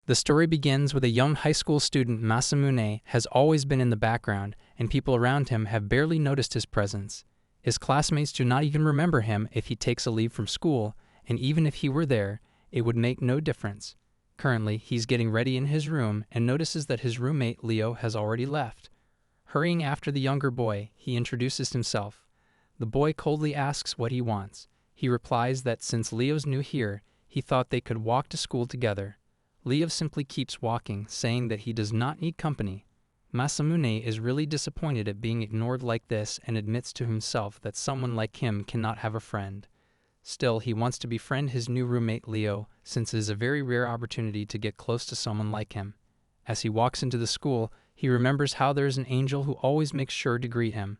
The story begins with a young high school student. Masamune has always been in the background, and people around him have barely noticed his presence. His classmates do not even remember him if he takes a leave from school, and even if he were there, it would make no difference. Currently, he's getting ready in his room and notices that his roommate Leo has already left. Hurrying after the younger boy, he introduces himself. The boy coldly asks what he wants. He replies that since Leo's new here, he thought they could walk to school together. Leo simply keeps walking, saying that he does not need company. Masamune is really disappointed at being ignored like this and admits to himself that someone like him cannot have a friend. Still, he wants to befriend his new roommate Leo, since it is a very rare opportunity to get close to someone like him. As he walks into the school, he remembers how there is an angel who always makes sure to greet him.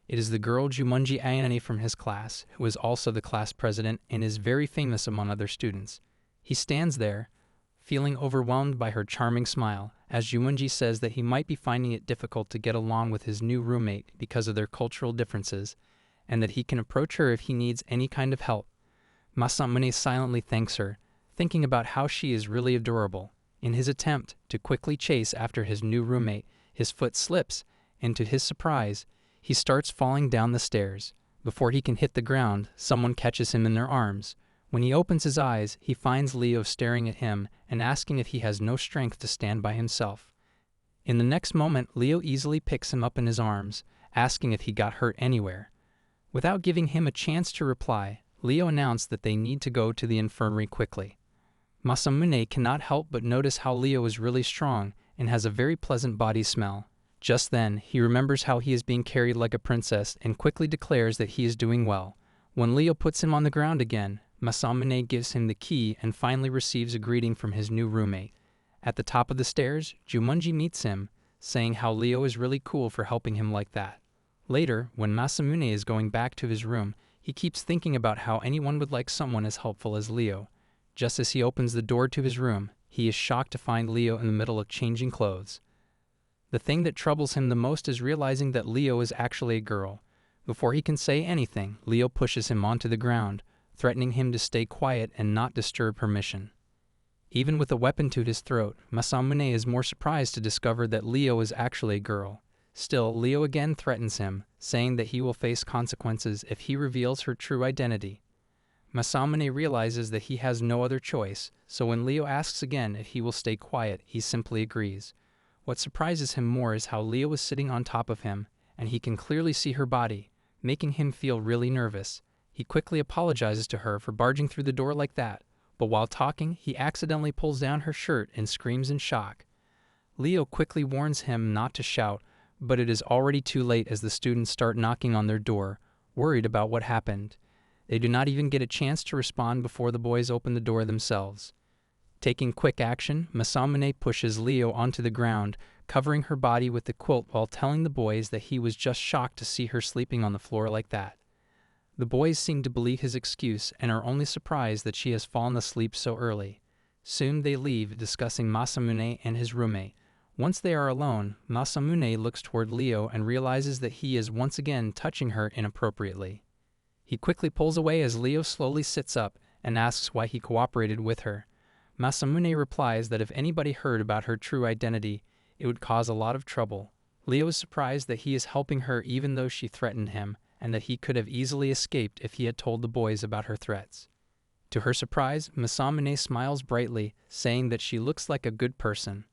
It is the girl Jumonji Ayane from his class, who is also the class president and is very famous among other students. He stands there, feeling overwhelmed by her charming smile, as Jumonji says that he might be finding it difficult to get along with his new roommate because of their cultural differences, and that he can approach her if he needs any kind of help. Masamune silently thanks her, thinking about how she is really adorable. In his attempt to quickly chase after his new roommate, his foot slips, and to his surprise, he starts falling down the stairs. Before he can hit the ground, someone catches him in their arms. When he opens his eyes, he finds Leo staring at him and asking if he has no strength to stand by himself. In the next moment, Leo easily picks him up in his arms, asking if he got hurt anywhere. Without giving him a chance to reply, Leo announced that they need to go to the infirmary quickly. Masamune cannot help but notice how Leo is really strong and has a very pleasant body smell. Just then, he remembers how he is being carried like a princess and quickly declares that he is doing well. When Leo puts him on the ground again, Masamune gives him the key and finally receives a greeting from his new roommate. At the top of the stairs, Jumonji meets him, saying how Leo is really cool for helping him like that. Later, when Masamune is going back to his room, he keeps thinking about how anyone would like someone as helpful as Leo. Just as he opens the door to his room, he is shocked to find Leo in the middle of changing clothes. The thing that troubles him the most is realizing that Leo is actually a girl. Before he can say anything, Leo pushes him onto the ground, threatening him to stay quiet and not disturb her mission. Even with a weapon to his throat, Masamune is more surprised to discover that Leo is actually a girl. Still, Leo again threatens him, saying that he will face consequences if he reveals her true identity. Masamune realizes that he has no other choice, so when Leo asks again if he will stay quiet, he simply agrees. What surprises him more is how Leo is sitting on top of him, and he can clearly see her body, making him feel really nervous. He quickly apologizes to her for barging through the door like that, but while talking, he accidentally pulls down her shirt and screams in shock. Leo quickly warns him not to shout, but it is already too late as the students start knocking on their door, worried about what happened. They do not even get a chance to respond before the boys open the door themselves. Taking quick action, Masamune pushes Leo onto the ground, covering her body with the quilt while telling the boys that he was just shocked to see her sleeping on the floor like that. The boys seem to believe his excuse and are only surprised that she has fallen asleep so early. Soon they leave, discussing Masamune and his roommate. Once they are alone, Masamune looks toward Leo and realizes that he is once again touching her inappropriately. He quickly pulls away as Leo slowly sits up and asks why he cooperated with her. Masamune replies that if anybody heard about her true identity, it would cause a lot of trouble. Leo is surprised that he is helping her even though she threatened him, and that he could have easily escaped if he had told the boys about her threats. To her surprise, Masamune smiles brightly, saying that she looks like a good person.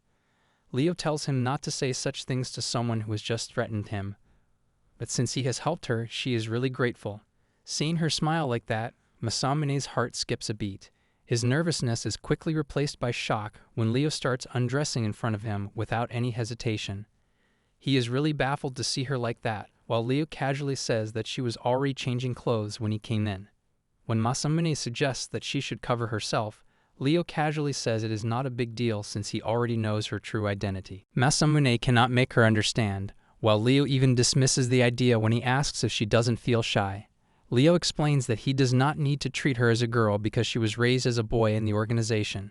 Leo tells him not to say such things to someone who has just threatened him, but since he has helped her, she is really grateful. Seeing her smile like that, Masamune's heart skips a beat. His nervousness is quickly replaced by shock when Leo starts undressing in front of him without any hesitation. He is really baffled to see her like that, while Leo casually says that she was already changing clothes when he came in. When Masamune suggests that she should cover herself, Leo casually says it is not a big deal since he already knows her true identity. Masamune cannot make her understand, while Leo even dismisses the idea when he asks if she doesn't feel shy. Leo explains that he does not need to treat her as a girl because she was raised as a boy in the organization.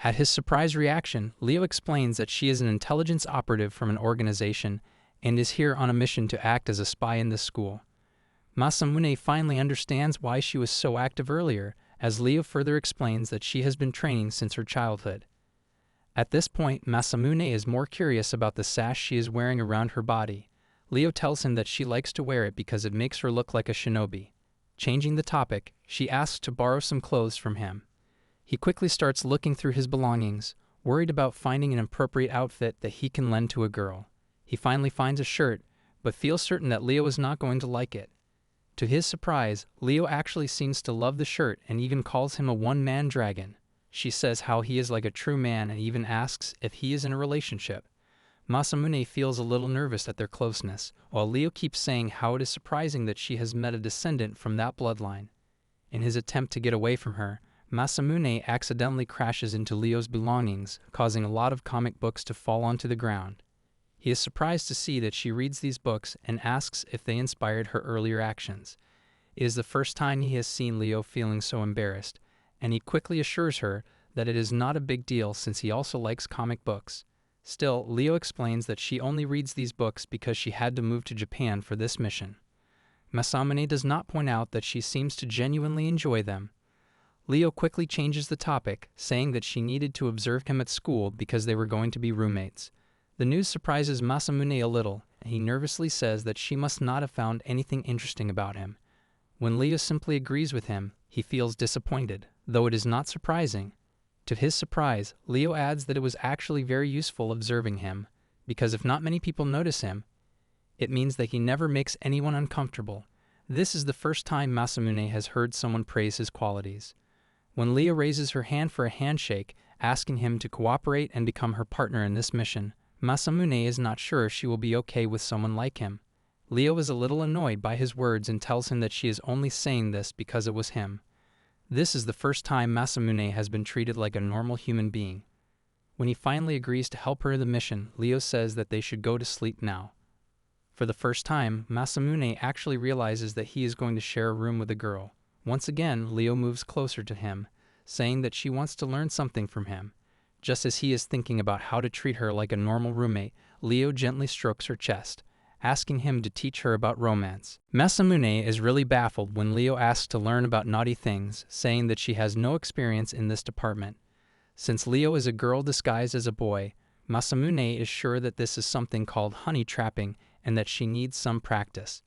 At his surprised reaction, Leo explains that she is an intelligence operative from an organization and is here on a mission to act as a spy in this school. Masamune finally understands why she was so active earlier, as Leo further explains that she has been training since her childhood. At this point, Masamune is more curious about the sash she is wearing around her body. Leo tells him that she likes to wear it because it makes her look like a shinobi. Changing the topic, she asks to borrow some clothes from him. He quickly starts looking through his belongings, worried about finding an appropriate outfit that he can lend to a girl. He finally finds a shirt, but feels certain that Leo is not going to like it. To his surprise, Leo actually seems to love the shirt and even calls him a one-man dragon. She says how he is like a true man and even asks if he is in a relationship. Masamune feels a little nervous at their closeness, while Leo keeps saying how it is surprising that she has met a descendant from that bloodline. In his attempt to get away from her, Masamune accidentally crashes into Leo's belongings, causing a lot of comic books to fall onto the ground. He is surprised to see that she reads these books and asks if they inspired her earlier actions. It is the first time he has seen Leo feeling so embarrassed, and he quickly assures her that it is not a big deal since he also likes comic books. Still, Leo explains that she only reads these books because she had to move to Japan for this mission. Masamune does not point out that she seems to genuinely enjoy them. Leo quickly changes the topic, saying that she needed to observe him at school because they were going to be roommates. The news surprises Masamune a little, and he nervously says that she must not have found anything interesting about him. When Leo simply agrees with him, he feels disappointed, though it is not surprising. To his surprise, Leo adds that it was actually very useful observing him, because if not many people notice him, it means that he never makes anyone uncomfortable. This is the first time Masamune has heard someone praise his qualities. When Leo raises her hand for a handshake, asking him to cooperate and become her partner in this mission, Masamune is not sure if she will be okay with someone like him. Leo is a little annoyed by his words and tells him that she is only saying this because it was him. This is the first time Masamune has been treated like a normal human being. When he finally agrees to help her in the mission, Leo says that they should go to sleep now. For the first time, Masamune actually realizes that he is going to share a room with a girl. Once again, Leo moves closer to him, saying that she wants to learn something from him. Just as he is thinking about how to treat her like a normal roommate, Leo gently strokes her chest, asking him to teach her about romance. Masamune is really baffled when Leo asks to learn about naughty things, saying that she has no experience in this department. Since Leo is a girl disguised as a boy, Masamune is sure that this is something called honey trapping and that she needs some practice.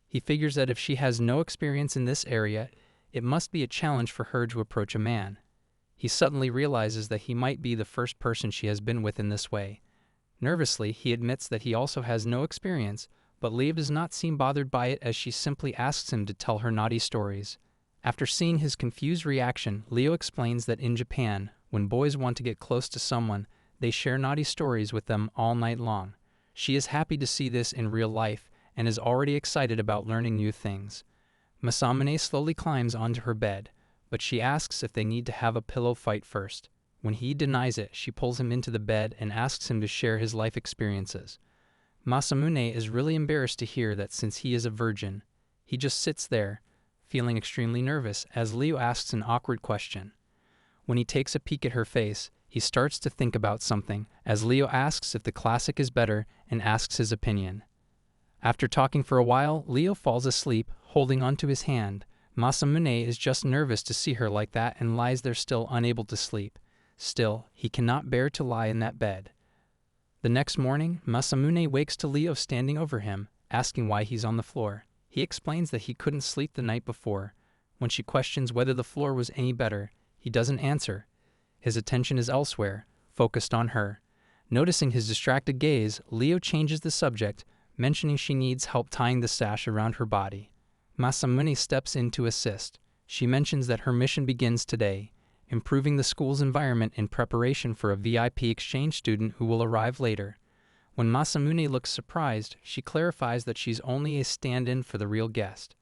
He figures that if she has no experience in this area, it must be a challenge for her to approach a man. He suddenly realizes that he might be the first person she has been with in this way. Nervously, he admits that he also has no experience, but Leo does not seem bothered by it as she simply asks him to tell her naughty stories. After seeing his confused reaction, Leo explains that in Japan, when boys want to get close to someone, they share naughty stories with them all night long. She is happy to see this in real life and is already excited about learning new things. Masamune slowly climbs onto her bed, but she asks if they need to have a pillow fight first. When he denies it, she pulls him into the bed and asks him to share his life experiences. Masamune is really embarrassed to hear that since he is a virgin. He just sits there, feeling extremely nervous as Leo asks an awkward question. When he takes a peek at her face, he starts to think about something as Leo asks if the classic is better and asks his opinion. After talking for a while, Leo falls asleep, holding onto his hand. Masamune is just nervous to see her like that and lies there still unable to sleep. Still, he cannot bear to lie in that bed. The next morning, Masamune wakes to Leo standing over him, asking why he's on the floor. He explains that he couldn't sleep the night before. When she questions whether the floor was any better, he doesn't answer. His attention is elsewhere, focused on her. Noticing his distracted gaze, Leo changes the subject, mentioning she needs help tying the sash around her body. Masamune steps in to assist. She mentions that her mission begins today, improving the school's environment in preparation for a VIP exchange student who will arrive later. When Masamune looks surprised, she clarifies that she's only a stand-in for the real guest.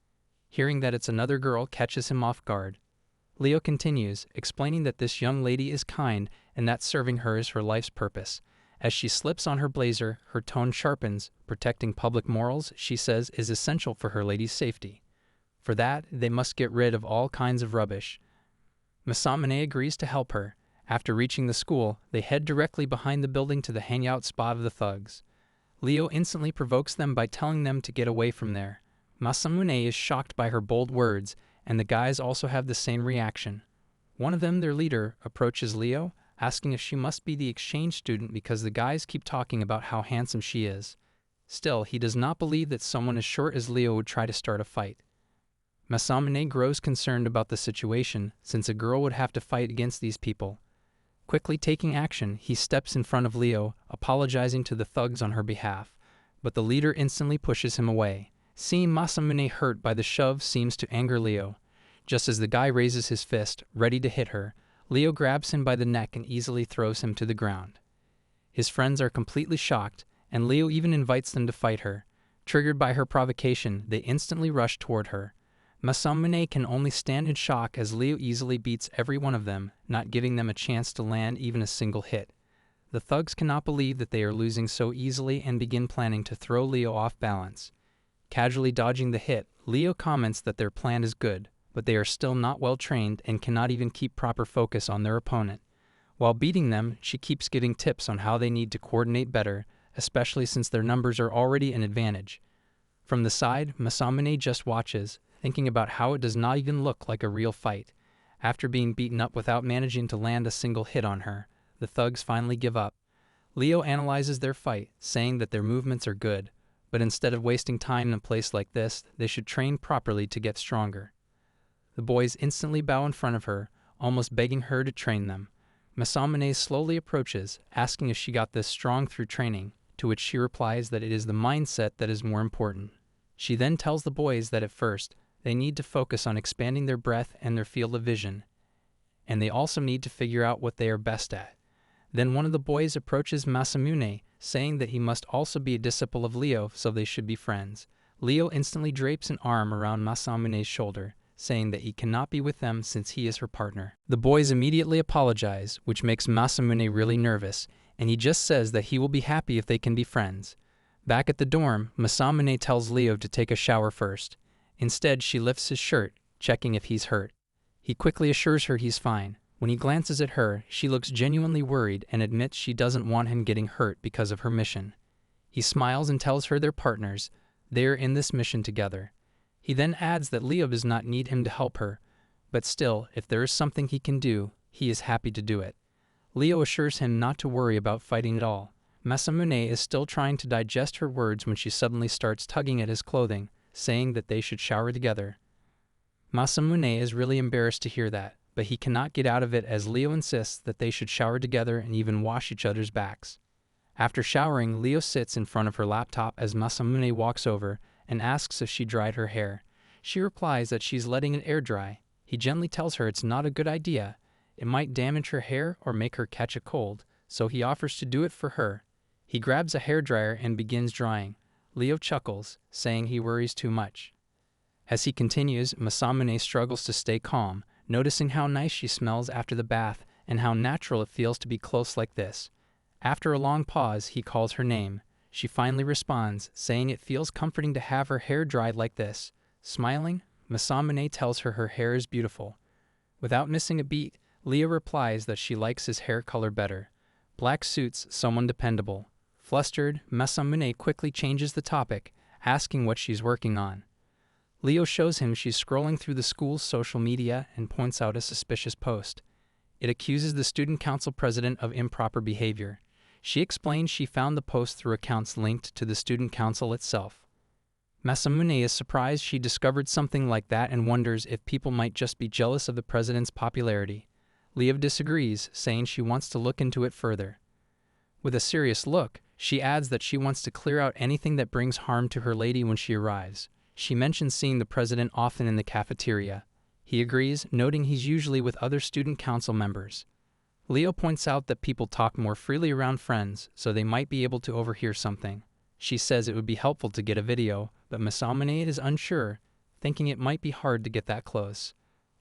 Hearing that it's another girl catches him off guard. Leo continues, explaining that this young lady is kind and that serving her is her life's purpose. As she slips on her blazer, her tone sharpens. Protecting public morals, she says, is essential for her lady's safety. For that, they must get rid of all kinds of rubbish. Masamune agrees to help her. After reaching the school, they head directly behind the building to the hangout spot of the thugs. Leo instantly provokes them by telling them to get away from there. Masamune is shocked by her bold words, and the guys also have the same reaction. One of them, their leader, approaches Leo, asking if she must be the exchange student because the guys keep talking about how handsome she is. Still, he does not believe that someone as short as Leo would try to start a fight. Masamune grows concerned about the situation, since a girl would have to fight against these people. Quickly taking action, he steps in front of Leo, apologizing to the thugs on her behalf, but the leader instantly pushes him away. Seeing Masamune hurt by the shove seems to anger Leo. Just as the guy raises his fist, ready to hit her, Leo grabs him by the neck and easily throws him to the ground. His friends are completely shocked, and Leo even invites them to fight her. Triggered by her provocation, they instantly rush toward her. Masamune can only stand in shock as Leo easily beats every one of them, not giving them a chance to land even a single hit. The thugs cannot believe that they are losing so easily and begin planning to throw Leo off balance. Casually dodging the hit, Leo comments that their plan is good, but they are still not well trained and cannot even keep proper focus on their opponent. While beating them, she keeps giving tips on how they need to coordinate better, especially since their numbers are already an advantage. From the side, Masamune just watches, thinking about how it does not even look like a real fight. After being beaten up without managing to land a single hit on her, the thugs finally give up. Leo analyzes their fight, saying that their movements are good, but instead of wasting time in a place like this, they should train properly to get stronger. The boys instantly bow in front of her, almost begging her to train them. Masamune slowly approaches, asking if she got this strong through training, to which she replies that it is the mindset that is more important. She then tells the boys that at first, they need to focus on expanding their breath and their field of vision, and they also need to figure out what they are best at. Then one of the boys approaches Masamune, saying that he must also be a disciple of Leo, so they should be friends. Leo instantly drapes an arm around Masamune's shoulder, saying that he cannot be with them since he is her partner. The boys immediately apologize, which makes Masamune really nervous, and he just says that he will be happy if they can be friends. Back at the dorm, Masamune tells Leo to take a shower first. Instead, she lifts his shirt, checking if he's hurt. He quickly assures her he's fine. When he glances at her, she looks genuinely worried and admits she doesn't want him getting hurt because of her mission. He smiles and tells her they're partners. They are in this mission together. He then adds that Leo does not need him to help her, but still, if there is something he can do, he is happy to do it. Leo assures him not to worry about fighting at all. Masamune is still trying to digest her words when she suddenly starts tugging at his clothing, saying that they should shower together. Masamune is really embarrassed to hear that, but he cannot get out of it as Leo insists that they should shower together and even wash each other's backs. After showering, Leo sits in front of her laptop as Masamune walks over and asks if she dried her hair. She replies that she's letting it air dry. He gently tells her it's not a good idea. It might damage her hair or make her catch a cold, so he offers to do it for her. He grabs a hairdryer and begins drying. Leo chuckles, saying he worries too much. As he continues, Masamune struggles to stay calm, noticing how nice she smells after the bath and how natural it feels to be close like this. After a long pause, he calls her name. She finally responds, saying it feels comforting to have her hair dried like this. Smiling, Masamune tells her her hair is beautiful. Without missing a beat, Leo replies that she likes his hair color better. Black suits someone dependable. Flustered, Masamune quickly changes the topic, asking what she's working on. Leo shows him she's scrolling through the school's social media and points out a suspicious post. It accuses the student council president of improper behavior. She explains she found the post through accounts linked to the student council itself. Masamune is surprised she discovered something like that and wonders if people might just be jealous of the president's popularity. Leo disagrees, saying she wants to look into it further. With a serious look, she adds that she wants to clear out anything that brings harm to her lady when she arrives. She mentions seeing the president often in the cafeteria. He agrees, noting he's usually with other student council members. Leo points out that people talk more freely around friends, so they might be able to overhear something. She says it would be helpful to get a video, but Masamune is unsure, thinking it might be hard to get that close.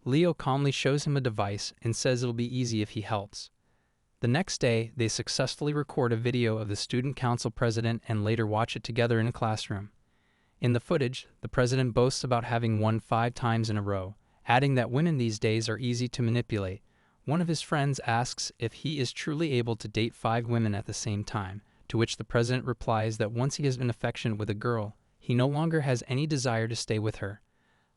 Leo calmly shows him a device and says it'll be easy if he helps. The next day, they successfully record a video of the student council president and later watch it together in a classroom. In the footage, the president boasts about having won 5 times in a row, adding that women these days are easy to manipulate. One of his friends asks if he is truly able to date 5 women at the same time, to which the president replies that once he has been affectionate with a girl, he no longer has any desire to stay with her.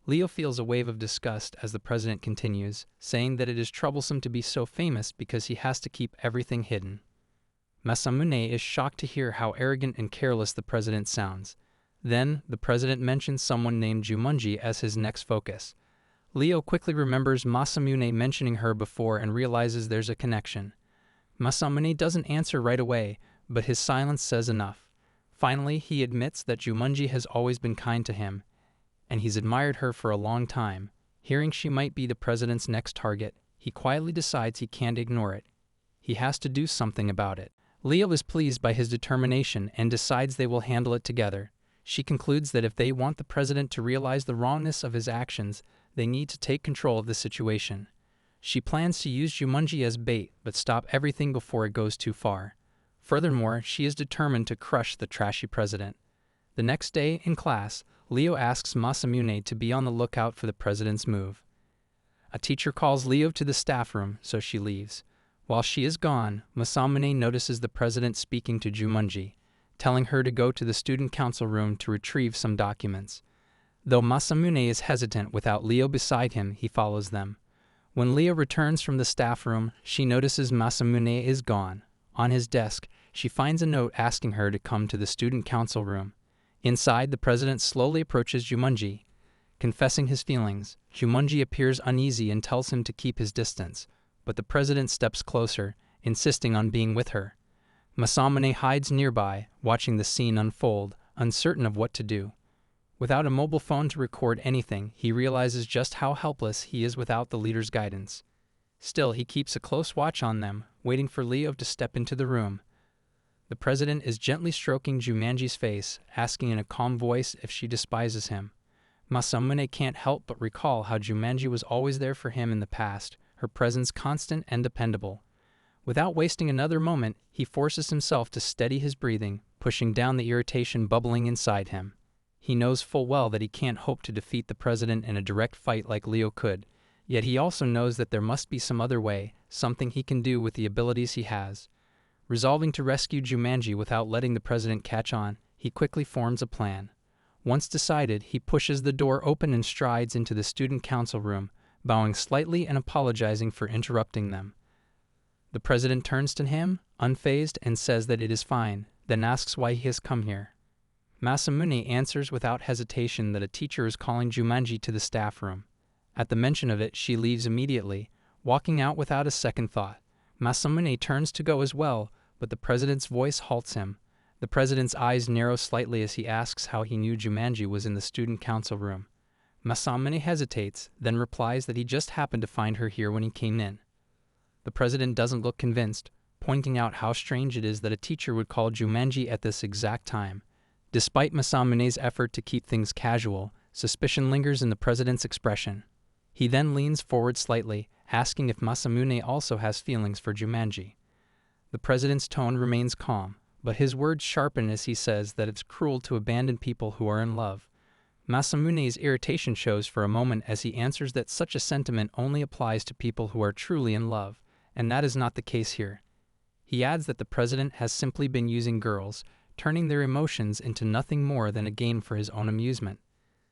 Leo feels a wave of disgust as the president continues, saying that it is troublesome to be so famous because he has to keep everything hidden. Masamune is shocked to hear how arrogant and careless the president sounds. Then, the president mentions someone named Jumanji as his next focus. Leo quickly remembers Masamune mentioning her before and realizes there's a connection. Masamune doesn't answer right away, but his silence says enough. Finally, he admits that Jumanji has always been kind to him, and he's admired her for a long time. Hearing she might be the president's next target, he quietly decides he can't ignore it. He has to do something about it. Leo is pleased by his determination and decides they will handle it together. She concludes that if they want the president to realize the wrongness of his actions, they need to take control of the situation. She plans to use Jumanji as bait, but stop everything before it goes too far. Furthermore, she is determined to crush the trashy president. The next day, in class, Leo asks Masamune to be on the lookout for the president's move. A teacher calls Leo to the staff room, so she leaves. While she is gone, Masamune notices the president speaking to Jumanji, telling her to go to the student council room to retrieve some documents. Though Masamune is hesitant without Leo beside him, he follows them. When Leo returns from the staff room, she notices Masamune is gone. On his desk, she finds a note asking her to come to the student council room. Inside, the president slowly approaches Jumanji. Confessing his feelings, Jumanji appears uneasy and tells him to keep his distance, but the president steps closer, insisting on being with her. Masamune hides nearby, watching the scene unfold, uncertain of what to do. Without a mobile phone to record anything, he realizes just how helpless he is without the leader's guidance. Still, he keeps a close watch on them, waiting for Leo to step into the room. The president is gently stroking Jumanji's face, asking in a calm voice if she despises him. Masamune can't help but recall how Jumanji was always there for him in the past, her presence constant and dependable. Without wasting another moment, he forces himself to steady his breathing, pushing down the irritation bubbling inside him. He knows full well that he can't hope to defeat the president in a direct fight like Leo could, yet he also knows that there must be some other way, something he can do with the abilities he has. Resolving to rescue Jumanji without letting the president catch on, he quickly forms a plan. Once decided, he pushes the door open and strides into the student council room, bowing slightly and apologizing for interrupting them. The president turns to him, unfazed, and says that it is fine, then asks why he has come here. Masamune answers without hesitation that a teacher is calling Jumanji to the staff room. At the mention of it, she leaves immediately, walking out without a second thought. Masamune turns to go as well, but the president's voice halts him. The president's eyes narrow slightly as he asks how he knew Jumanji was in the student council room. Masamune hesitates, then replies that he just happened to find her here when he came in. The president doesn't look convinced, pointing out how strange it is that a teacher would call Jumanji at this exact time. Despite Masamune's effort to keep things casual, suspicion lingers in the president's expression. He then leans forward slightly, asking if Masamune also has feelings for Jumanji. The president's tone remains calm, but his words sharpen as he says that it's cruel to abandon people who are in love. Masamune's irritation shows for a moment as he answers that such a sentiment only applies to people who are truly in love, and that is not the case here. He adds that the president has simply been using girls, turning their emotions into nothing more than a game for his own amusement.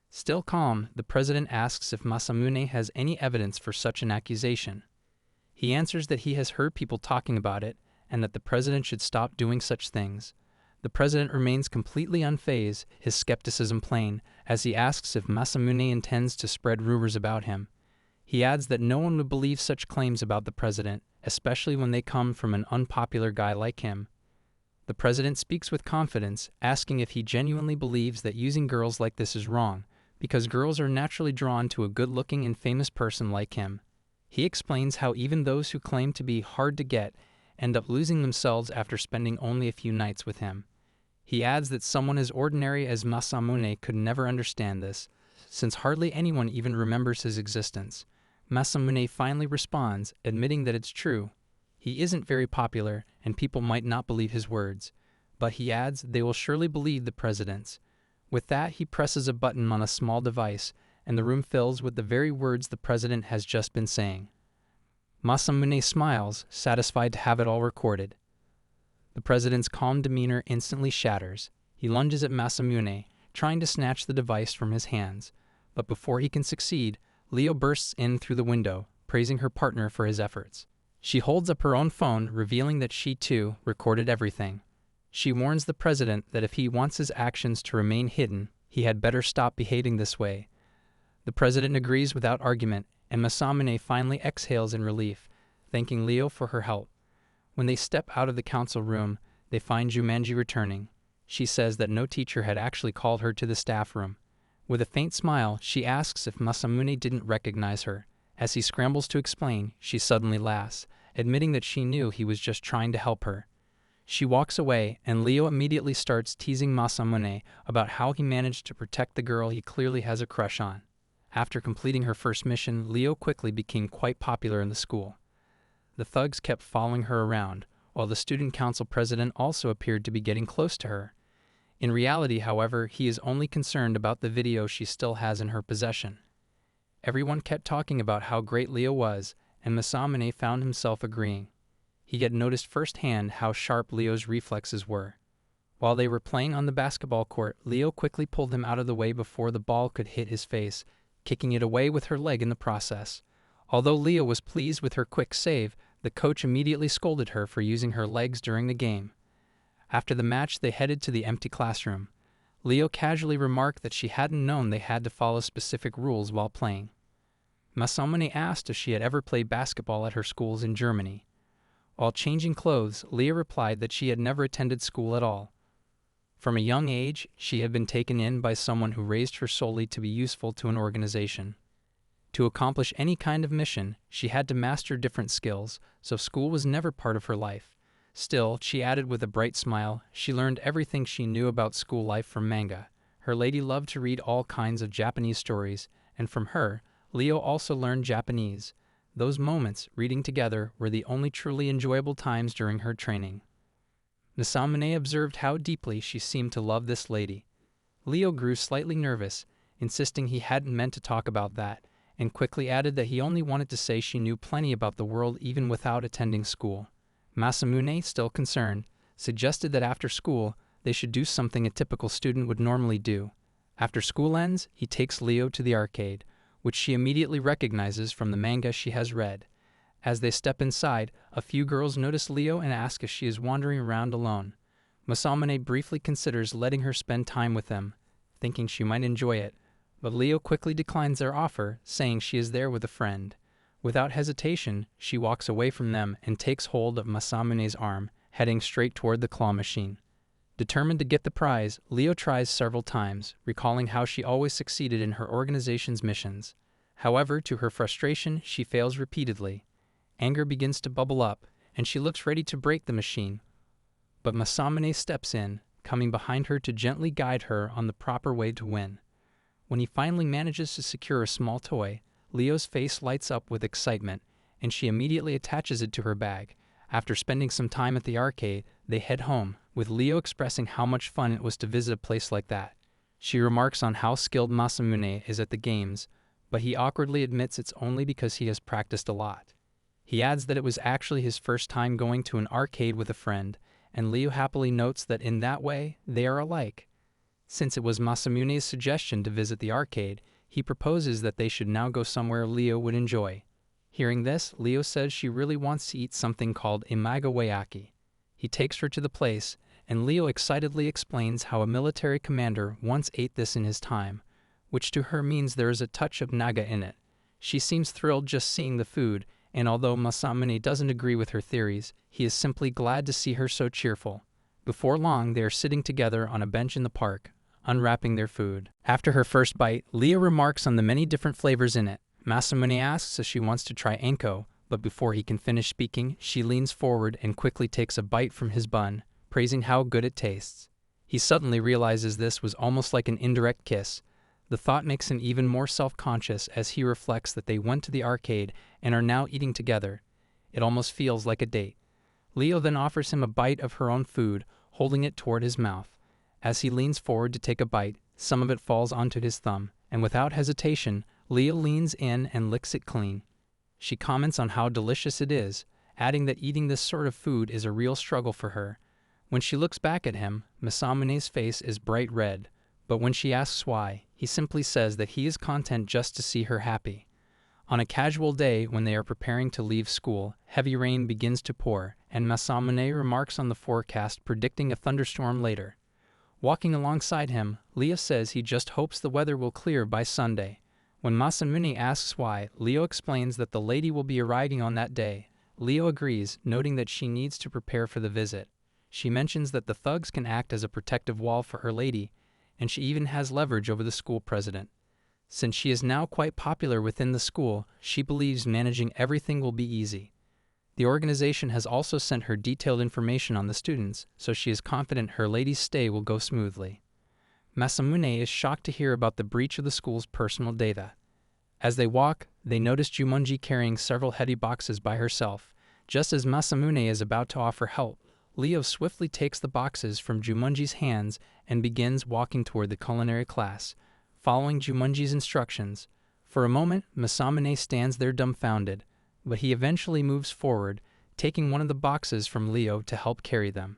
Still calm, the president asks if Masamune has any evidence for such an accusation. He answers that he has heard people talking about it, and that the president should stop doing such things. The president remains completely unfazed, his skepticism plain, as he asks if Masamune intends to spread rumors about him. He adds that no one would believe such claims about the president, especially when they come from an unpopular guy like him. The president speaks with confidence, asking if he genuinely believes that using girls like this is wrong, because girls are naturally drawn to a good-looking and famous person like him. He explains how even those who claim to be hard to get end up losing themselves after spending only a few nights with him. He adds that someone as ordinary as Masamune could never understand this, since hardly anyone even remembers his existence. Masamune finally responds, admitting that it's true. He isn't very popular, and people might not believe his words, but he adds they will surely believe the president's. With that, he presses a button on a small device, and the room fills with the very words the president has just been saying. Masamune smiles, satisfied to have it all recorded. The president's calm demeanor instantly shatters. He lunges at Masamune, trying to snatch the device from his hands, but before he can succeed, Leo bursts in through the window, praising her partner for his efforts. She holds up her own phone, revealing that she, too, recorded everything. She warns the president that if he wants his actions to remain hidden, he had better stop behaving this way. The president agrees without argument, and Masamune finally exhales in relief, thanking Leo for her help. When they step out of the council room, they find Jumanji returning. She says that no teacher had actually called her to the staff room. With a faint smile, she asks if Masamune didn't recognize her. As he scrambles to explain, she suddenly laughs, admitting that she knew he was just trying to help her. She walks away, and Leo immediately starts teasing Masamune about how he managed to protect the girl he clearly has a crush on. After completing her first mission, Leo quickly became quite popular in the school. The thugs kept following her around, while the student council president also appeared to be getting close to her. In reality, however, he is only concerned about the video she still has in her possession. Everyone kept talking about how great Leo was, and Masamune found himself agreeing. He had noticed firsthand how sharp Leo's reflexes were. While they were playing on the basketball court, Leo quickly pulled him out of the way before the ball could hit his face, kicking it away with her leg in the process. Although Leo was pleased with her quick save, the coach immediately scolded her for using her legs during the game. After the match, they headed to the empty classroom. Leo casually remarked that she hadn't known they had to follow specific rules while playing. Masamune asked if she had ever played basketball at her schools in Germany. While changing clothes, Leo replied that she had never attended school at all. From a young age, she had been taken in by someone who raised her solely to be useful to an organization. To accomplish any kind of mission, she had to master different skills, so school was never part of her life. Still, she added with a bright smile, she learned everything she knew about school life from manga. Her lady loved to read all kinds of Japanese stories, and from her, Leo also learned Japanese. Those moments, reading together, were the only truly enjoyable times during her training. Masamune observed how deeply she seemed to love this lady. Leo grew slightly nervous, insisting he hadn't meant to talk about that, and quickly added that he only wanted to say she knew plenty about the world even without attending school. Masamune, still concerned, suggested that after school, they should do something a typical student would normally do. After school ends, he takes Leo to the arcade, which she immediately recognizes from the manga she has read. As they step inside, a few girls notice Leo and ask if she is wandering around alone. Masamune briefly considers letting her spend time with them, thinking she might enjoy it, but Leo quickly declines their offer, saying she is there with a friend. Without hesitation, she walks away from them and takes hold of Masamune's arm, heading straight toward the claw machine. Determined to get the prize, Leo tries several times, recalling how she always succeeded in her organization's missions. However, to her frustration, she fails repeatedly. Anger begins to bubble up, and she looks ready to break the machine. But Masamune steps in, coming behind her to gently guide her on the proper way to win. When he finally manages to secure a small toy, Leo's face lights up with excitement, and she immediately attaches it to her bag. After spending some time at the arcade, they head home, with Leo expressing how much fun it was to visit a place like that. She remarks on how skilled Masamune is at the games, but he awkwardly admits it's only because he has practiced a lot. He adds that it was actually his first time going to an arcade with a friend, and Leo happily notes that in that way, they are alike. Since it was Masamune's suggestion to visit the arcade, he proposes that they should now go somewhere Leo would enjoy. Hearing this, Leo says she really wants to eat something called imagawayaki. He takes her to the place, and Leo excitedly explains how a military commander once ate this in his time, which to her means there is a touch of naga in it. She seems thrilled just seeing the food, and although Masamune doesn't agree with her theories, he is simply glad to see her so cheerful. Before long, they are sitting together on a bench in the park, unwrapping their food. After her first bite, Leo remarks on the many different flavors in it. Masamune asks if she wants to try anko, but before he can finish speaking, she leans forward and quickly takes a bite from his bun, praising how good it tastes. He suddenly realizes this was almost like an indirect kiss. The thought makes him even more self-conscious as he reflects that they went to the arcade and are now eating together. It almost feels like a date. Leo then offers him a bite of her own food, holding it toward his mouth. As he leans forward to take a bite, some of it falls onto his thumb, and without hesitation, Leo leans in and licks it clean. She comments on how delicious it is, adding that eating this sort of food is a real struggle for her. When she looks back at him, Masamune's face is bright red, but when she asks why, he simply says that he is content just to see her happy. On a casual day when they are preparing to leave school, heavy rain begins to pour, and Masamune remarks on the forecast predicting a thunderstorm later. Walking alongside him, Leo says he just hopes the weather will clear by Sunday. When Masamune asks why, Leo explains that the lady will be arriving on that day. Leo agrees, noting that she needs to prepare for the visit. She mentions that the thugs can act as a protective wall for her lady, and she even has leverage over the school president. Since she is now quite popular within the school, she believes managing everything will be easy. The organization has also sent her detailed information on the students, so she is confident her lady's stay will go smoothly. Masamune is shocked to hear about the breach of the school's personal data. As they walk, they notice Jumonji carrying several heavy boxes by herself. Just as Masamune is about to offer help, Leo swiftly takes the boxes from Jumonji's hands and begins walking toward the culinary class, following Jumonji's instructions. For a moment, Masamune stands there dumbfounded, but he eventually moves forward, taking one of the boxes from Leo to help carry them.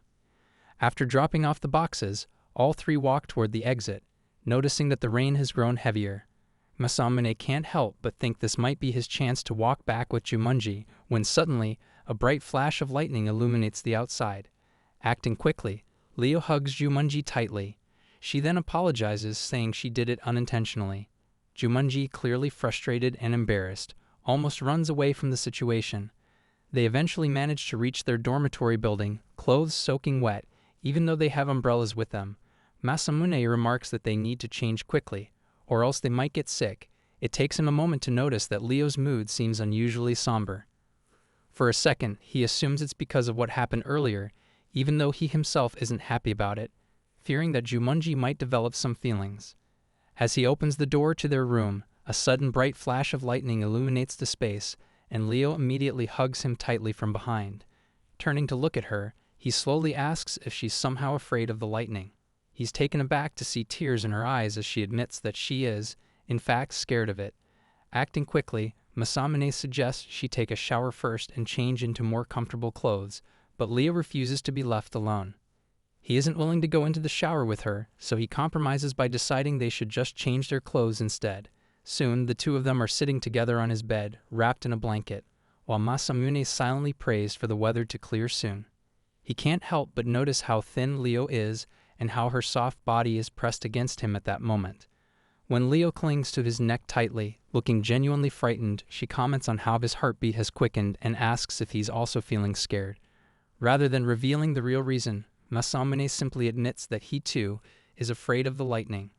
After dropping off the boxes, all three walk toward the exit, noticing that the rain has grown heavier. Masamune can't help but think this might be his chance to walk back with Jumonji, when suddenly, a bright flash of lightning illuminates the outside. Acting quickly, Leo hugs Jumonji tightly. She then apologizes, saying she did it unintentionally. Jumonji, clearly frustrated and embarrassed, almost runs away from the situation. They eventually manage to reach their dormitory building, clothes soaking wet, even though they have umbrellas with them. Masamune remarks that they need to change quickly, or else they might get sick. It takes him a moment to notice that Leo's mood seems unusually somber. For a second, he assumes it's because of what happened earlier, even though he himself isn't happy about it, fearing that Jumonji might develop some feelings. As he opens the door to their room, a sudden bright flash of lightning illuminates the space, and Leo immediately hugs him tightly from behind. Turning to look at her, he slowly asks if she's somehow afraid of the lightning. He's taken aback to see tears in her eyes as she admits that she is, in fact, scared of it. Acting quickly, Masamune suggests she take a shower first and change into more comfortable clothes, but Leo refuses to be left alone. He isn't willing to go into the shower with her, so he compromises by deciding they should just change their clothes instead. Soon, the two of them are sitting together on his bed, wrapped in a blanket, while Masamune silently prays for the weather to clear soon. He can't help but notice how thin Leo is and how her soft body is pressed against him at that moment. When Leo clings to his neck tightly, looking genuinely frightened, she comments on how his heartbeat has quickened and asks if he's also feeling scared. Rather than revealing the real reason, Masamune simply admits that he too is afraid of the lightning.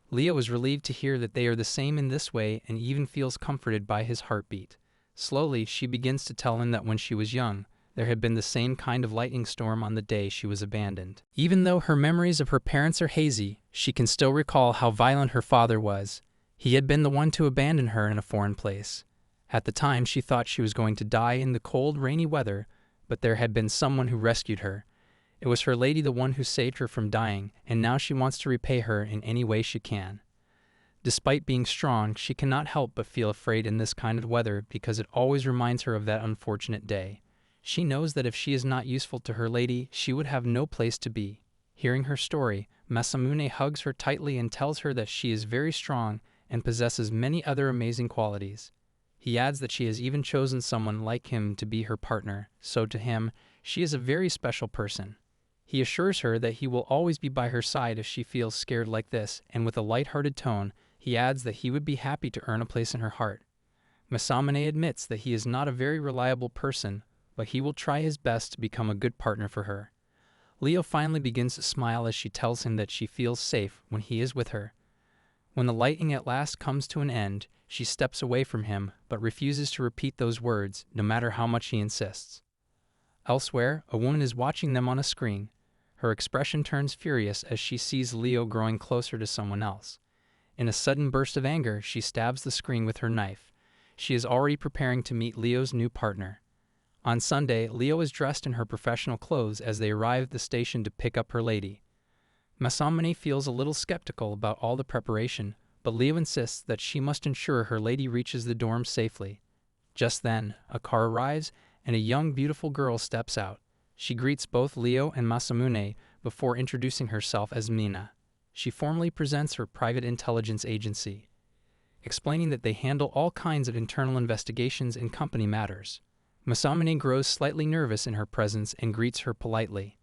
Leo is relieved to hear that they are the same in this way and even feels comforted by his heartbeat. Slowly, she begins to tell him that when she was young, there had been the same kind of lightning storm on the day she was abandoned. Even though her memories of her parents are hazy, she can still recall how violent her father was. He had been the one to abandon her in a foreign place. At the time, she thought she was going to die in the cold, rainy weather, but there had been someone who rescued her. It was her lady the one who saved her from dying, and now she wants to repay her in any way she can. Despite being strong, she cannot help but feel afraid in this kind of weather because it always reminds her of that unfortunate day. She knows that if she is not useful to her lady, she would have no place to be. Hearing her story, Masamune hugs her tightly and tells her that she is very strong and possesses many other amazing qualities. He adds that she has even chosen someone like him to be her partner, so to him, she is a very special person. He assures her that he will always be by her side if she feels scared like this, and with a light-hearted tone, he adds that he would be happy to earn a place in her heart. Masamune admits that he is not a very reliable person, but he will try his best to become a good partner for her. Leo finally begins to smile as she tells him that she feels safe when he is with her. When the lightning at last comes to an end, she steps away from him, but refuses to repeat those words, no matter how much he insists. Elsewhere, a woman is watching them on a screen. Her expression turns furious as she sees Leo growing closer to someone else. In a sudden burst of anger, she stabs the screen with her knife. She is already preparing to meet Leo's new partner. On Sunday, Leo is dressed in her professional clothes as they arrive at the station to pick up her lady. Masamune feels a little skeptical about all the preparation, but Leo insists that she must ensure her lady reaches the dorm safely. Just then, a car arrives and a young, beautiful girl steps out. She greets both Leo and Masamune before introducing herself as Mina. she formally presents her private intelligence agency, explaining that they handle all kinds of internal investigations and company matters. Masamune grows slightly nervous in her presence and greets her politely.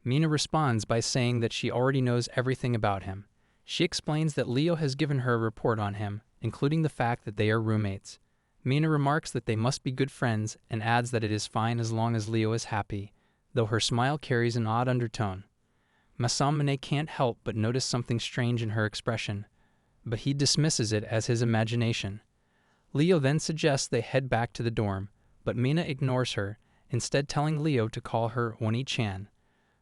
Mina responds by saying that she already knows everything about him. She explains that Leo has given her a report on him, including the fact that they are roommates. Mina remarks that they must be good friends and adds that it is fine as long as Leo is happy, though her smile carries an odd undertone. Masamune can't help but notice something strange in her expression, but he dismisses it as his imagination. Leo then suggests they head back to the dorm, but Mina ignores her, instead telling Leo to call her Oni-chan.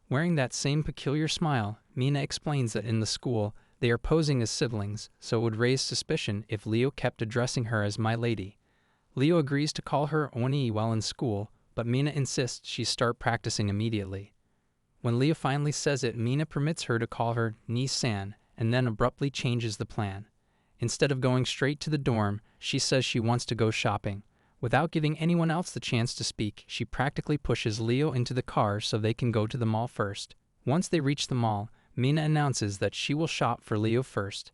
Wearing that same peculiar smile, Mina explains that in the school, they are posing as siblings, so it would raise suspicion if Leo kept addressing her as my lady. Leo agrees to call her Oni while in school, but Mina insists she start practicing immediately. When Leo finally says it, Mina permits her to call her Ni-san, and then abruptly changes the plan. Instead of going straight to the dorm, she says she wants to go shopping. Without giving anyone else the chance to speak, she practically pushes Leo into the car so they can go to the mall first. Once they reach the mall, Mina announces that she will shop for Leo first.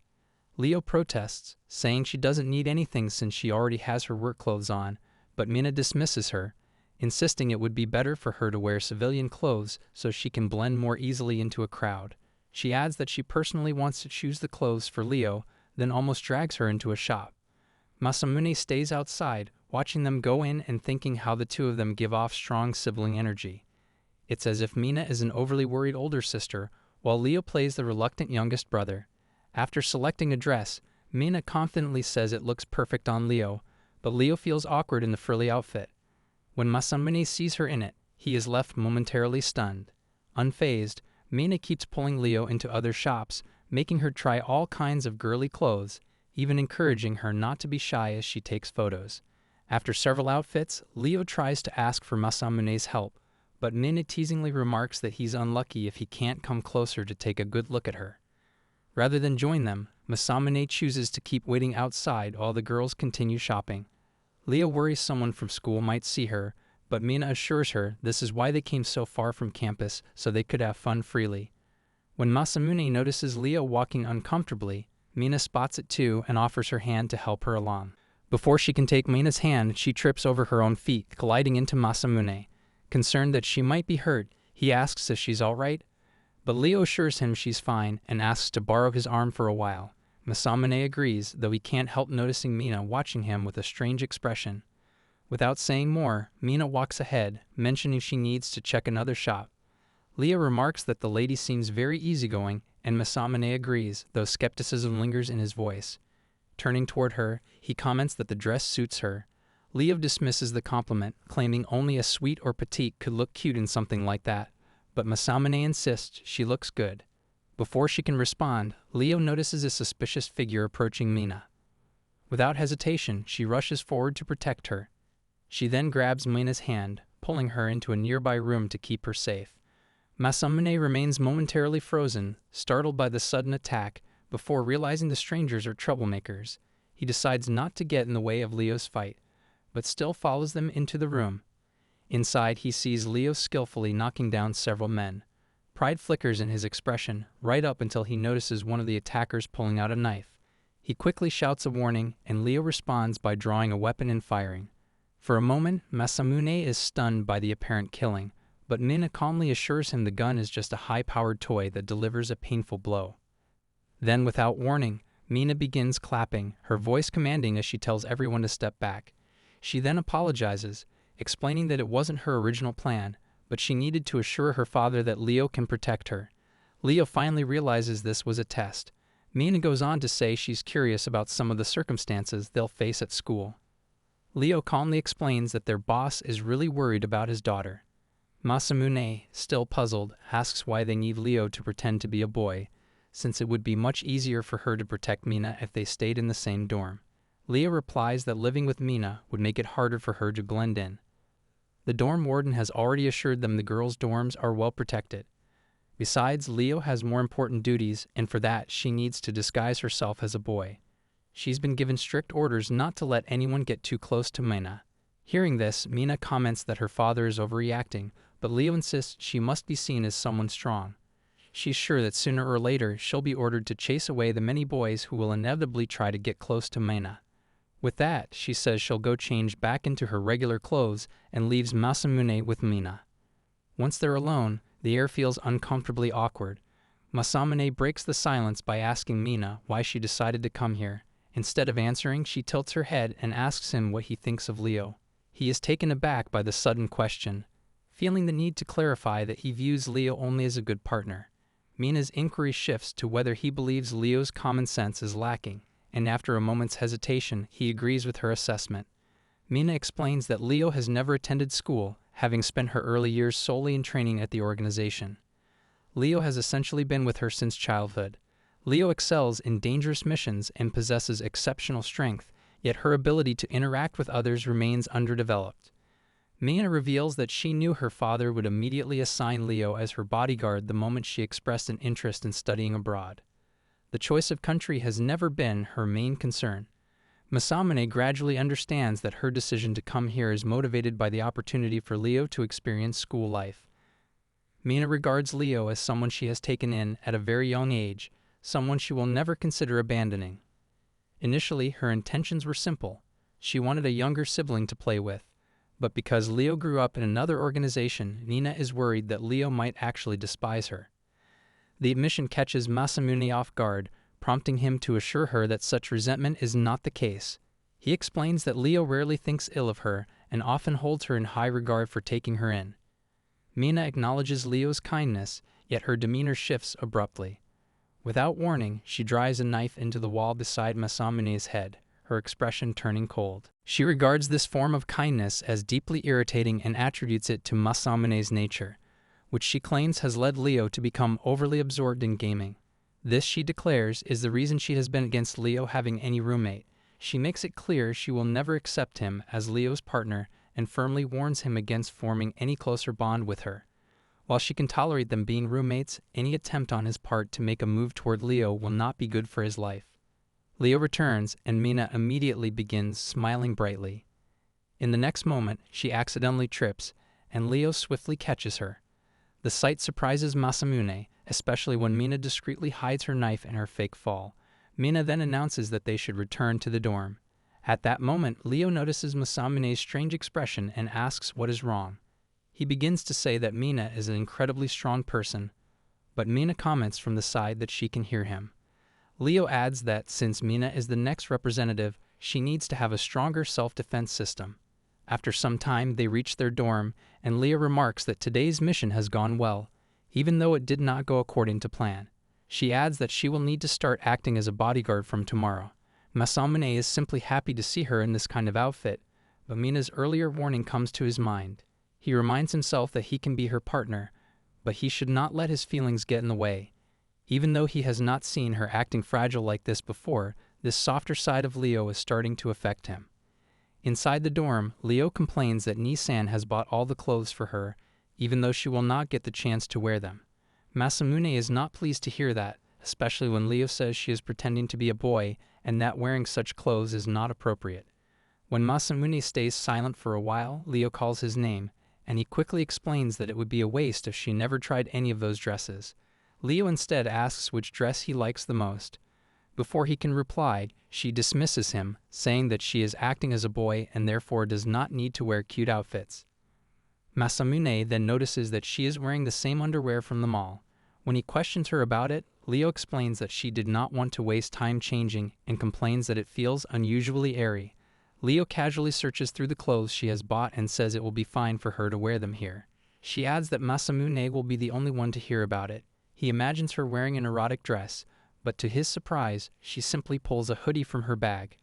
Leo protests, saying she doesn't need anything since she already has her work clothes on, but Mina dismisses her, insisting it would be better for her to wear civilian clothes so she can blend more easily into a crowd. She adds that she personally wants to choose the clothes for Leo, then almost drags her into a shop. Masamune stays outside, watching them go in and thinking how the two of them give off strong sibling energy. It's as if Mina is an overly worried older sister, while Leo plays the reluctant youngest brother. After selecting a dress, Mina confidently says it looks perfect on Leo, but Leo feels awkward in the frilly outfit. When Masamune sees her in it, he is left momentarily stunned. Unfazed, Mina keeps pulling Leo into other shops, making her try all kinds of girly clothes, even encouraging her not to be shy as she takes photos. After several outfits, Leo tries to ask for Masamune's help, but Mina teasingly remarks that he's unlucky if he can't come closer to take a good look at her. Rather than join them, Masamune chooses to keep waiting outside while the girls continue shopping. Leo worries someone from school might see her, but Mina assures her this is why they came so far from campus, so they could have fun freely. When Masamune notices Leo walking uncomfortably, Mina spots it too and offers her hand to help her along. Before she can take Mina's hand, she trips over her own feet, colliding into Masamune. Concerned that she might be hurt, he asks if she's alright, but Leo assures him she's fine and asks to borrow his arm for a while. Masamune agrees, though he can't help noticing Mina watching him with a strange expression. Without saying more, Mina walks ahead, mentioning she needs to check another shop. Leo remarks that the lady seems very easygoing, and Masamune agrees, though skepticism lingers in his voice. Turning toward her, he comments that the dress suits her. Leo dismisses the compliment, claiming only a sweet or petite could look cute in something like that, but Masamune insists she looks good. Before she can respond, Leo notices a suspicious figure approaching Mina. Without hesitation, she rushes forward to protect her. She then grabs Mina's hand, pulling her into a nearby room to keep her safe. Masamune remains momentarily frozen, startled by the sudden attack, before realizing the strangers are troublemakers. He decides not to get in the way of Leo's fight, but still follows them into the room. Inside, he sees Leo skillfully knocking down several men. Pride flickers in his expression, right up until he notices one of the attackers pulling out a knife. He quickly shouts a warning, and Leo responds by drawing a weapon and firing. For a moment, Masamune is stunned by the apparent killing, but Mina calmly assures him the gun is just a high-powered toy that delivers a painful blow. Then, without warning, Mina begins clapping, her voice commanding as she tells everyone to step back. She then apologizes, explaining that it wasn't her original plan, but she needed to assure her father that Leo can protect her. Leo finally realizes this was a test. Mina goes on to say she's curious about some of the circumstances they'll face at school. Leo calmly explains that their boss is really worried about his daughter. Masamune, still puzzled, asks why they need Leo to pretend to be a boy, since it would be much easier for her to protect Mina if they stayed in the same dorm. Leo replies that living with Mina would make it harder for her to blend in. The dorm warden has already assured them the girls' dorms are well protected. Besides, Leo has more important duties, and for that, she needs to disguise herself as a boy. She's been given strict orders not to let anyone get too close to Mina. Hearing this, Mina comments that her father is overreacting, but Leo insists she must be seen as someone strong. She's sure that sooner or later she'll be ordered to chase away the many boys who will inevitably try to get close to Mina. With that, she says she'll go change back into her regular clothes and leaves Masamune with Mina. Once they're alone, the air feels uncomfortably awkward. Masamune breaks the silence by asking Mina why she decided to come here. Instead of answering, she tilts her head and asks him what he thinks of Leo. He is taken aback by the sudden question, feeling the need to clarify that he views Leo only as a good partner. Mina's inquiry shifts to whether he believes Leo's common sense is lacking, and after a moment's hesitation, he agrees with her assessment. Mina explains that Leo has never attended school, having spent her early years solely in training at the organization. Leo has essentially been with her since childhood. Leo excels in dangerous missions and possesses exceptional strength, yet her ability to interact with others remains underdeveloped. Mina reveals that she knew her father would immediately assign Leo as her bodyguard the moment she expressed an interest in studying abroad. The choice of country has never been her main concern. Masamune gradually understands that her decision to come here is motivated by the opportunity for Leo to experience school life. Mina regards Leo as someone she has taken in at a very young age, someone she will never consider abandoning. Initially, her intentions were simple. She wanted a younger sibling to play with. But because Leo grew up in another organization, Mina is worried that Leo might actually despise her. The admission catches Masamune off guard, prompting him to assure her that such resentment is not the case. He explains that Leo rarely thinks ill of her and often holds her in high regard for taking her in. Mina acknowledges Leo's kindness, yet her demeanor shifts abruptly. Without warning, she drives a knife into the wall beside Masamune's head, her expression turning cold. She regards this form of kindness as deeply irritating and attributes it to Masamune's nature, which she claims has led Leo to become overly absorbed in gaming. This, she declares, is the reason she has been against Leo having any roommate. She makes it clear she will never accept him as Leo's partner and firmly warns him against forming any closer bond with her. While she can tolerate them being roommates, any attempt on his part to make a move toward Leo will not be good for his life. Leo returns, and Mina immediately begins smiling brightly. In the next moment, she accidentally trips, and Leo swiftly catches her. The sight surprises Masamune, especially when Mina discreetly hides her knife in her fake fall. Mina then announces that they should return to the dorm. At that moment, Leo notices Masamune's strange expression and asks what is wrong. He begins to say that Mina is an incredibly strong person, but Mina comments from the side that she can hear him. Leo adds that since Mina is the next representative, she needs to have a stronger self-defense system. After some time, they reach their dorm, and Leo remarks that today's mission has gone well, even though it did not go according to plan. She adds that she will need to start acting as a bodyguard from tomorrow. Masamune is simply happy to see her in this kind of outfit, but Mina's earlier warning comes to his mind. He reminds himself that he can be her partner, but he should not let his feelings get in the way. Even though he has not seen her acting fragile like this before, this softer side of Leo is starting to affect him. Inside the dorm, Leo complains that Nisan has bought all the clothes for her, even though she will not get the chance to wear them. Masamune is not pleased to hear that, especially when Leo says she is pretending to be a boy and that wearing such clothes is not appropriate. When Masamune stays silent for a while, Leo calls his name, and he quickly explains that it would be a waste if she never tried any of those dresses. Leo instead asks which dress he likes the most. Before he can reply, she dismisses him, saying that she is acting as a boy and therefore does not need to wear cute outfits. Masamune then notices that she is wearing the same underwear from the mall. When he questions her about it, Leo explains that she did not want to waste time changing and complains that it feels unusually airy. Leo casually searches through the clothes she has bought and says it will be fine for her to wear them here. She adds that Masamune will be the only one to hear about it. He imagines her wearing an erotic dress, but to his surprise, she simply pulls a hoodie from her bag.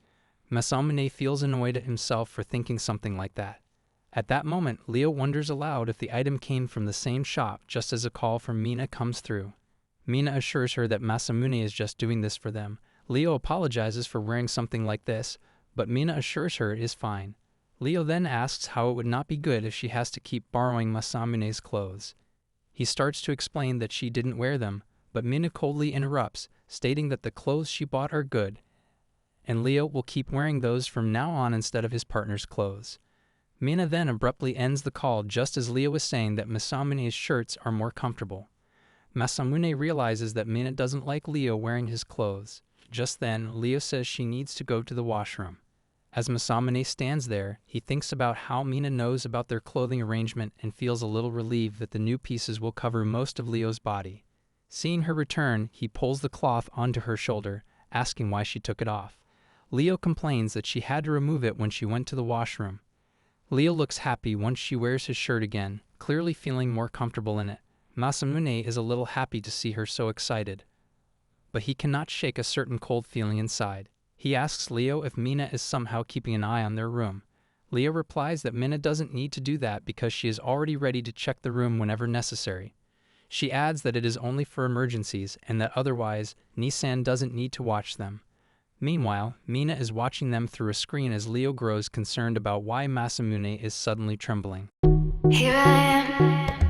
Masamune feels annoyed at himself for thinking something like that. At that moment, Leo wonders aloud if the item came from the same shop just as a call from Mina comes through. Mina assures her that Masamune is just doing this for them. Leo apologizes for wearing something like this, but Mina assures her it is fine. Leo then asks how it would not be good if she has to keep borrowing Masamune's clothes. He starts to explain that she didn't wear them, but Mina coldly interrupts, stating that the clothes she bought are good, and Leo will keep wearing those from now on instead of his partner's clothes. Mina then abruptly ends the call just as Leo is saying that Masamune's shirts are more comfortable. Masamune realizes that Mina doesn't like Leo wearing his clothes. Just then, Leo says she needs to go to the washroom. As Masamune stands there, he thinks about how Mina knows about their clothing arrangement and feels a little relieved that the new pieces will cover most of Leo's body. Seeing her return, he pulls the cloth onto her shoulder, asking why she took it off. Leo complains that she had to remove it when she went to the washroom. Leo looks happy once she wears his shirt again, clearly feeling more comfortable in it. Masamune is a little happy to see her so excited, but he cannot shake a certain cold feeling inside. He asks Leo if Mina is somehow keeping an eye on their room. Leo replies that Mina doesn't need to do that because she is already ready to check the room whenever necessary. She adds that it is only for emergencies and that otherwise, Nissan doesn't need to watch them. Meanwhile, Mina is watching them through a screen as Leo grows concerned about why Masamune is suddenly trembling. Here I am,